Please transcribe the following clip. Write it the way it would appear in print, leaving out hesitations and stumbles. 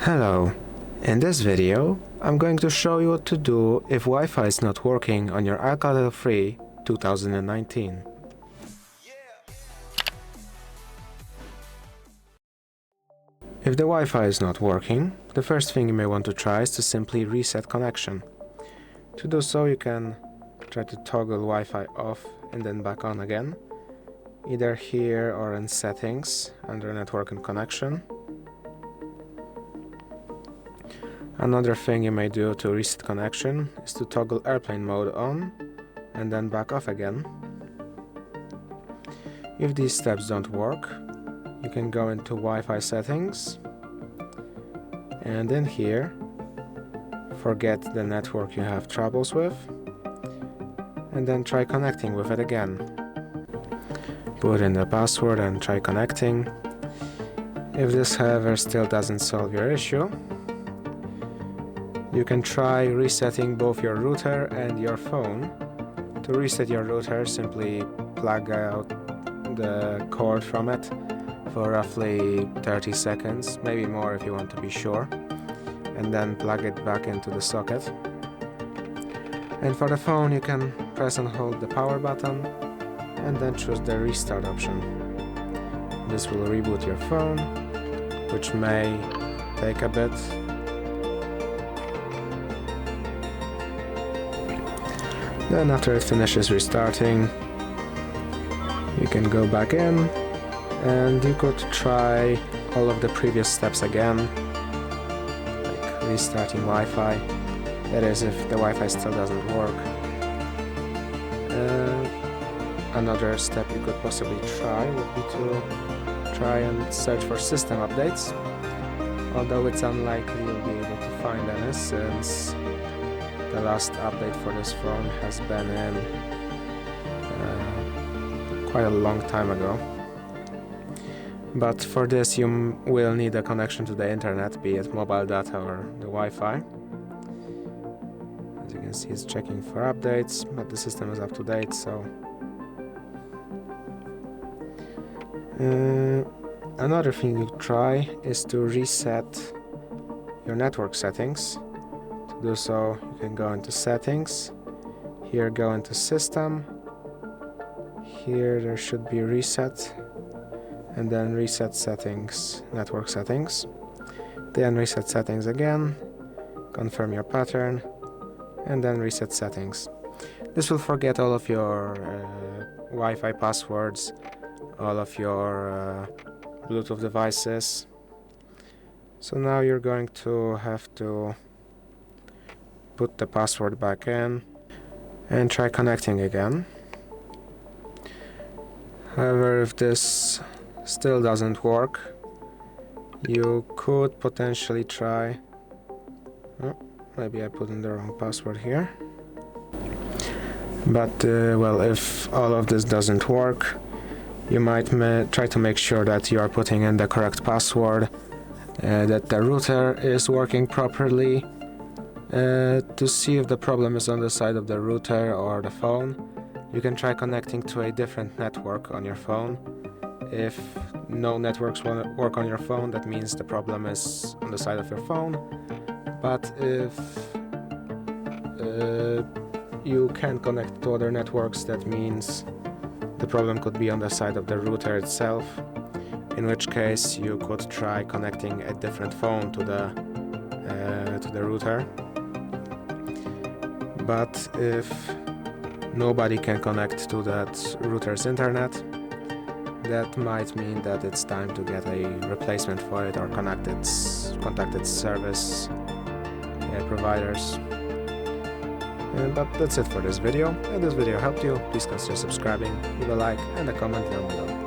Hello, in this video I'm going to show you what to do if Wi-Fi is not working on your ALCATEL free 2019. If the Wi-Fi is not working, the first thing you may want to try is to simply reset connection. To do so, you can try to toggle Wi-Fi off and then back on again, either here or in settings under network and connection. Another thing you may do to reset connection is to toggle airplane mode on and then back off again. If these steps don't work, you can go into Wi-Fi settings and in here forget the network you have troubles with and then try connecting with it again. Put in the password and try connecting. If this however still doesn't solve your issue, you can try resetting both your router and your phone. To reset your router, simply plug out the cord from it for roughly 30 seconds, maybe more if you want to be sure, and then plug it back into the socket. And for the phone, you can press and hold the power button and then choose the restart option. This will reboot your phone, which may take a bit. Then after it finishes restarting, you can go back in and you could try all of the previous steps again, like restarting Wi-Fi, that is if the Wi-Fi still doesn't work. Another step you could possibly try would be to try and search for system updates, although it's unlikely you'll be able to find any since the last update for this phone has been in quite a long time ago. But for this you will need a connection to the internet, be it mobile data or the Wi-Fi. As you can see, it's checking for updates, but the system is up to date, so another thing you try is to reset your network settings. To do so, you can go into settings, here go into system, here there should be reset, and then reset settings, network settings, then reset settings again, confirm your pattern, and then reset settings. This will forget all of your Wi-Fi passwords, all of your Bluetooth devices. So now you're going to have to put the password back in and try connecting again. However, if this still doesn't work, you could potentially try, maybe I put in the wrong password here, but well, if all of this doesn't work, you might try to make sure that you are putting in the correct password, that the router is working properly, to see if the problem is on the side of the router or the phone. You can try connecting to a different network on your phone. If no networks work on your phone, that means the problem is on the side of your phone. But if you can connect to other networks, that means the problem could be on the side of the router itself, in which case you could try connecting a different phone to the router. But if nobody can connect to that router's internet, that might mean that it's time to get a replacement for it or contact its service providers. But that's it for this video. If this video helped you, please consider subscribing, leave a like and a comment down below.